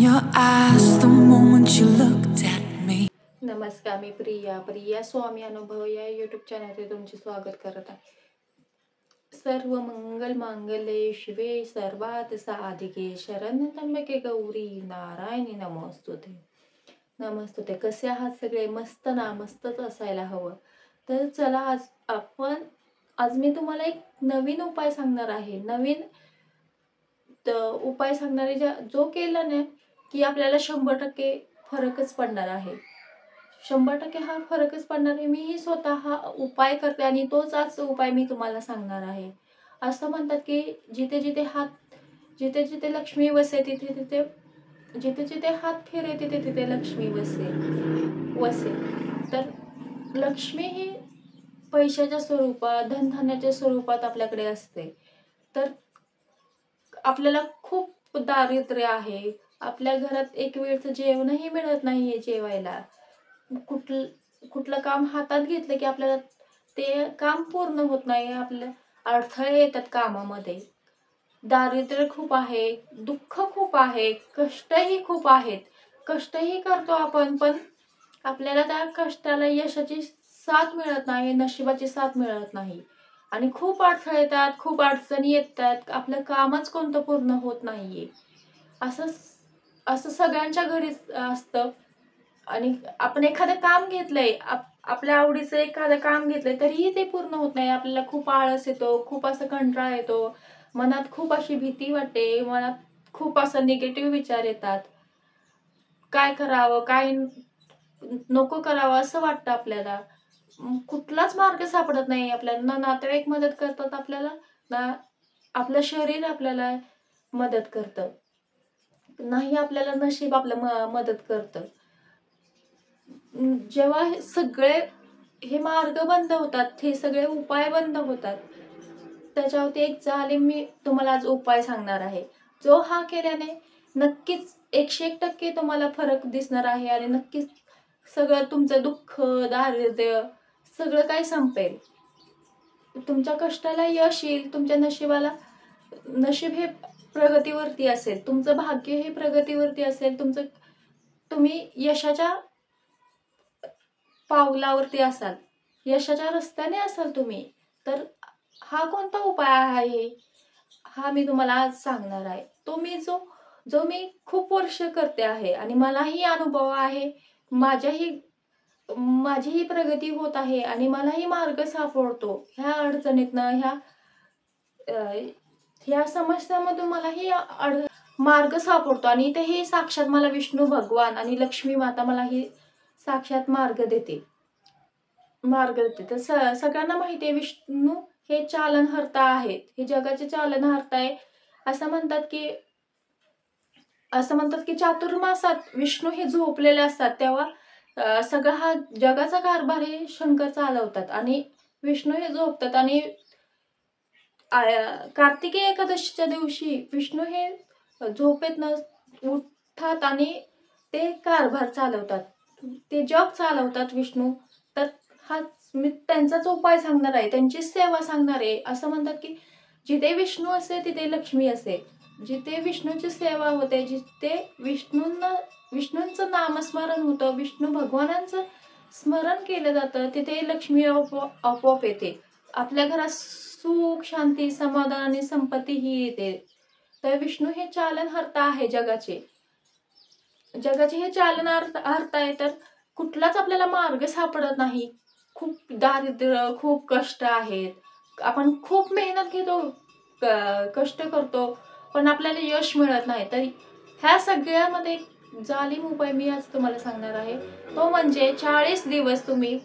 your eyes the moment you looked at me. नमस्कार, मी प्रिया स्वामी अनुभव या यूट्यूब चॅनलवर तुमचे स्वागत करत आहे। सर्व मंगल मांगल्ये शिवे सर्वात साधिके शरण त्र्यंबके गौरी नारायणी नमोस्तुते। नमस्तुते। कसे आहात सगळे? मस्त ना? मस्तच असायला हवं। तर चला आज मी तुम्हाला एक नवीन उपाय सांगणार आहे। नवीन उपाय सांगणारे जो केला ना की आपल्याला 100% फरकच पडणार आहे। 100% हा फरकच पडणार आहे। मीही स्वतः हा उपाय करते आणि तोच आज उपाय मी तुम्हाला सांगणार आहे। असं म्हणतात की जिथे जिथे लक्ष्मी वसे जिथे जिथे हात फिरे तिथे तिथे लक्ष्मी वसे। तर लक्ष्मी ही पैशाच्या स्वरूपात, धनधान्याच्या स्वरूपात आपल्याकडे असते। तर आपल्याला खूप दारिद्र्य आहे। आपल्या घरात एक वेळचं जेवणही मिळत नाहीये जेवायला। कुठलं काम हातात घेतलं की आपल्याला ते काम पूर्ण होत नाही। आपल्या अडथळे येतात कामामध्ये। दारिद्र्य खूप आहे, दुःख खूप आहे, कष्टही खूप आहेत। कष्टही करतो आपण, पण आपल्याला त्या कष्टाला यशाची साथ मिळत नाही, नशिबाची साथ मिळत नाही आणि खूप अडथळे येतात, खूप अडचणी येतात। आपलं कामच कोणतं पूर्ण होत नाहीये। असं सगळ्यांच्या घरी असतं। आणि आपण एखादं काम घेतलंय, आपल्या आवडीचं एखादं काम घेतलंय तरीही ते पूर्ण होत नाही। आपल्याला खूप आळस येतो, खूप असं कंटाळा येतो, मनात खूप अशी भीती वाटते, मनात खूप असं निगेटिव्ह विचार येतात। काय करावं, काय नको करावं असं वाटतं आपल्याला। कुठलाच मार्ग सापडत नाही आपल्याला। ना नातेवाईक मदत करतात आपल्याला, ना आपलं शरीर आपल्याला मदत करतं, नाही आपल्याला नशीब आपलं मदत करतं। जेव्हा हे मार्ग बंद होतात, हे सगळे उपाय बंद होतात, त्याच्यावरती एक जालीम मी तुम्हाला आज उपाय सांगणार आहे। जो हा केल्याने नक्कीच 101% तुम्हाला फरक दिसणार आहे आणि नक्कीच सगळं तुमचं दुःख, दारिद्र्य सगळं काही संपेल। तुमच्या कष्टाला यश येईल, तुमच्या नशीब हे प्रगतीवरती असेल, तुमचं भाग्य हे प्रगतीवरती असेल, तुम्ही यशाच्या पावलावरती असाल, यशाच्या रस्त्याने असाल तुम्ही। तर हा कोणता उपाय आहे हा मी तुम्हाला आज सांगणार आहे। जो मी खूप वर्ष करते आहे आणि मलाही अनुभव आहे। माझीही प्रगती होत आहे आणि मलाही मार्ग सापडतो ह्या अडचणीतनं, ह्या समस्यामधून मलाही मार्ग सापडतो आणि तेही साक्षात मला विष्णू भगवान आणि लक्ष्मी माता मलाही साक्षात मार्ग देते। तर सगळ्यांना माहिती आहे विष्णू हे चालनहर्ता आहेत, हे जगाचे चालनहर्ता आहे। असं म्हणतात की चातुर्मासात विष्णू हे झोपलेले असतात, तेव्हा सगळा हा जगाचा कारभार हे शंकर चालवतात आणि विष्णू हे झोपतात। आणि कार्तिकी एकादशीच्या दिवशी विष्णू हे झोपेतनं उठतात आणि ते कारभार चालवतात, ते जग चालवतात विष्णू। तर मी त्यांचाच उपाय सांगणार आहे, त्यांचीच सेवा सांगणार आहे। असं म्हणतात की जिथे विष्णू असे तिथे लक्ष्मी असे, जिथे विष्णूची सेवा होते, जिथे विष्णूंचं नामस्मरण होतं, विष्णू भगवानांचं स्मरण केलं जातं, तिथे लक्ष्मी आपोआप येते। आपल्या घरात सुख, शांती, समाधान आणि संपत्ती ही येते। तर विष्णू हे चालनहर्ता आहे जगाचे हे चालनहर्ता आहे। तर कुठलाच आपल्याला मार्ग सापडत नाही, खूप दारिद्र्य, खूप कष्ट आहेत, आपण खूप मेहनत घेतो, कष्ट करतो, पण आपल्याला यश मिळत नाही। तर ह्या सगळ्यामध्ये जालीम उपाय मी आज तुम्हाला सांगणार आहे। तो म्हणजे 40 दिवस तुम्ही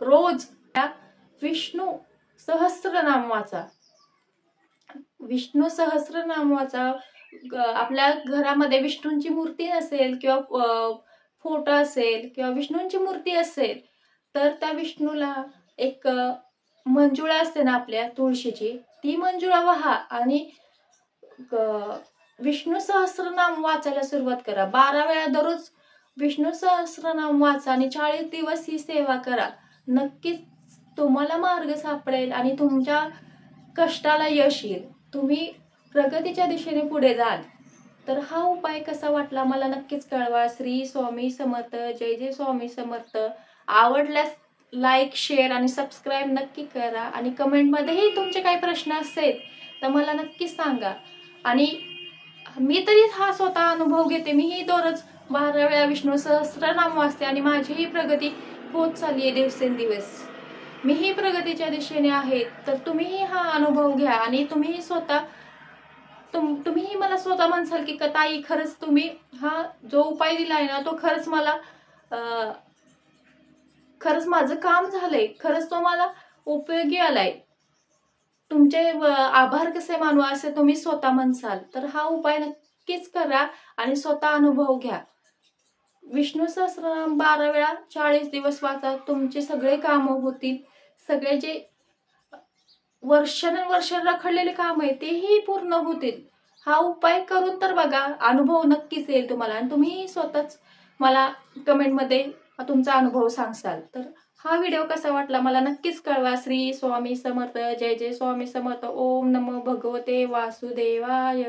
रोज विष्णू सहस्त्रनाम वाचा। विष्णू सहस्त्रनाम वाचा। आपल्या घरामध्ये विष्णूंची मूर्ती नसेल किंवा फोटो असेल किंवा विष्णूंची मूर्ती असेल तर त्या विष्णूला एक मंजुळा असते ना आपल्या तुळशीची, ती मंजुळा वहा आणि विष्णू सहस्त्रनाम वाचायला सुरुवात करा। 12 वेळा दररोज विष्णू सहस्त्रनाम वाचा आणि 40 दिवस ही सेवा करा। नक्कीच तुम्हाला मार्ग सापडेल आणि तुमच्या कष्टाला यश येईल, तुम्ही प्रगतीच्या दिशेने पुढे जाल। तर हा उपाय कसा वाटला मला नक्कीच कळवा. श्री स्वामी समर्थ. जय जय स्वामी समर्थ. आवडल्यास लाईक, शेअर आणि सबस्क्राईब नक्की करा आणि कमेंटमध्येही तुमचे काही प्रश्न असेल तर मला नक्कीच सांगा. आणि मी तरी हा स्वतः अनुभव घेते. मीही दररोज 12 वेळा विष्णू सहस्त्रनाम वाचते आणि माझीही प्रगती होत चालली आहे दिवसेंदिवस. मीही प्रगतीच्या दिशेने आहे. तर तुम्हीही हा अनुभव घ्या आणि तुम्हीही स्वतः तुम्हीही मला स्वतः म्हणसाल की ताई खरंच तुम्ही हा जो उपाय दिलाय ना तो खरंच मला खरंच माझं काम झालंय. खरंच तो मला उपयोगी आलाय. तुमचे आभार कसे मानू असे तुम्ही स्वतः म्हणसाल. तर हा उपाय नक्कीच करा आणि स्वतः अनुभव घ्या. विष्णू सहस्त्रनाम 12 वेळा 40 दिवस वाचा. तुमचे सगळे कामं होतील. सगळे जे वर्षानुवर्ष रखडलेले काम आहे तेही पूर्ण होतील. हा उपाय करून तर बघा. अनुभव नक्कीच येईल तुम्हाला आणि तुम्ही स्वतःच मला कमेंटमध्ये तुमचा अनुभव सांगसाल. तर हा व्हिडिओ कसा वाटला मला नक्कीच कळवा. श्री स्वामी समर्थ. जय जय स्वामी समर्थ. ओम नमो भगवते वासुदेवाय.